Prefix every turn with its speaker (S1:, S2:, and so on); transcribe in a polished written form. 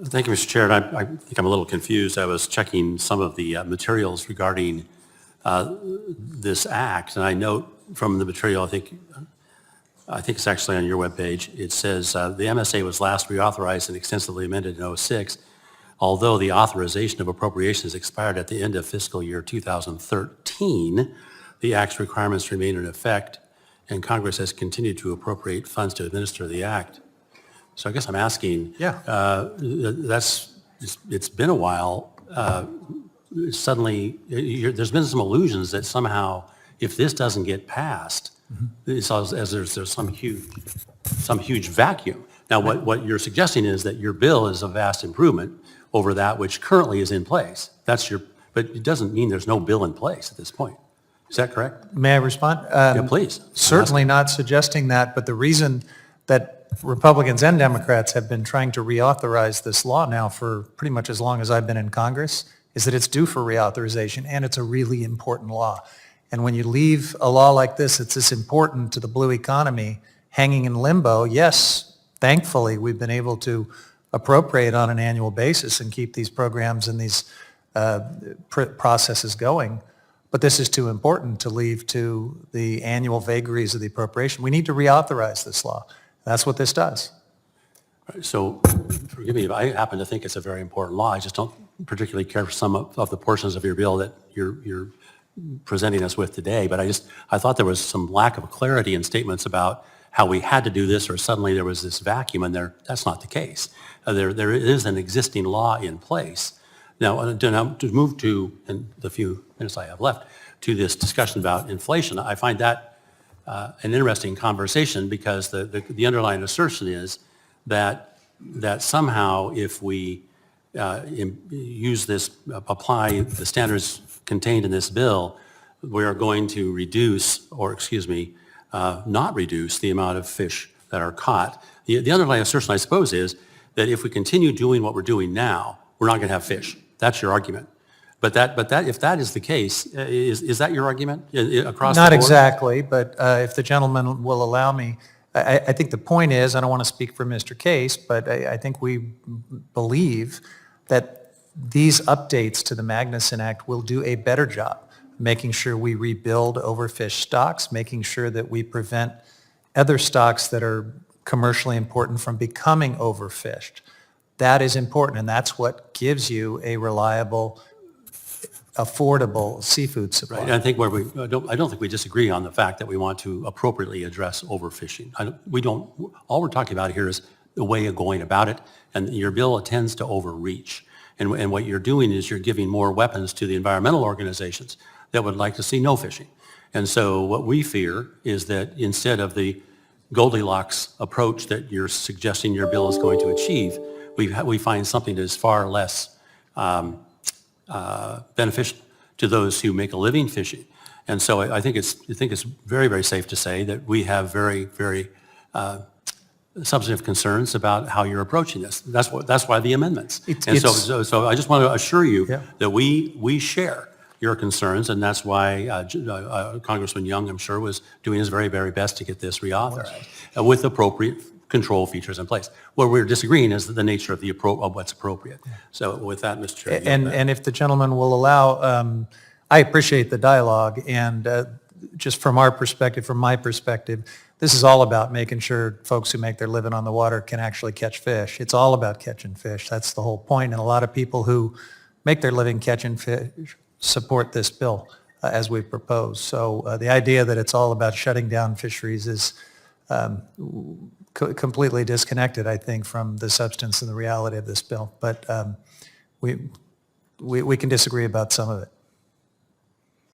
S1: Thank you, Mr. Chair. And I think I'm a little confused. I was checking some of the materials regarding this act, and I note from the material, I think it's actually on your webpage, it says the MSA was last reauthorized and extensively amended in '06, although the authorization of appropriations expired at the end of fiscal year 2013, the Act's requirements remain in effect, and Congress has continued to appropriate funds to administer the Act. So I guess I'm asking, it's been a while. Suddenly, there's been some illusions that somehow, if this doesn't get passed, it's as there's some huge vacuum. Now, what you're suggesting is that your bill is a vast improvement over that which currently is in place. But it doesn't mean there's no bill in place at this point. Is that correct?
S2: May I respond?
S1: Yeah, please.
S2: Certainly not suggesting that, but the reason that Republicans and Democrats have been trying to reauthorize this law now for pretty much as long as I've been in Congress is that it's due for reauthorization, and it's a really important law. And when you leave a law like this, it's this important to the blue economy, hanging in limbo, yes, thankfully we've been able to appropriate on an annual basis and keep these programs and these processes going. But this is too important to leave to the annual vagaries of the appropriation. We need to reauthorize this law. That's what this does.
S1: So, forgive me if I happen to think it's a very important law. I just don't particularly care for some of the portions of your bill that you're presenting us with today. But I thought there was some lack of clarity in statements about how we had to do this, or suddenly there was this vacuum, and that's not the case. There is an existing law in place. Now, to move to, in the few minutes I have left, to this discussion about inflation, I find that an interesting conversation, because the underlying assertion is that somehow if we use this, apply the standards contained in this bill, we are going to reduce, or not reduce the amount of fish that are caught. The underlying assertion, I suppose, is that if we continue doing what we're doing now, we're not going to have fish. That's your argument. But if that is the case, is that your argument across the board?
S2: Not exactly, but if the gentleman will allow me, I think the point is, I don't want to speak for Mr. Case, but I think we believe that these updates to the Magnuson Act will do a better job making sure we rebuild overfished stocks, making sure that we prevent other stocks that are commercially important from becoming overfished. That is important, and that's what gives you a reliable, affordable seafood supply.
S1: Right. And I think I don't think we disagree on the fact that we want to appropriately address overfishing. All we're talking about here is the way of going about it, and your bill tends to overreach. And what you're doing is you're giving more weapons to the environmental organizations that would like to see no fishing. And so what we fear is that instead of the Goldilocks approach that you're suggesting your bill is going to achieve, we find something that is far less beneficial to those who make a living fishing. And so I think it's very, very safe to say that we have very, very substantive concerns about how you're approaching this. That's why the amendments. So I just want to assure you that we share your concerns, and that's why Congressman Young, I'm sure, was doing his very, very best to get this reauthorized with appropriate control features in place. Where we're disagreeing is the nature of what's appropriate. So with that, Mr. Chair.
S2: And if the gentleman will allow, I appreciate the dialogue, and just from our perspective, from my perspective, this is all about making sure folks who make their living on the water can actually catch fish. It's all about catching fish. That's the whole point. And a lot of people who make their living catching fish support this bill as we propose. So the idea that it's all about shutting down fisheries is completely disconnected, I think, from the substance and the reality of this bill. But we can disagree about some of it.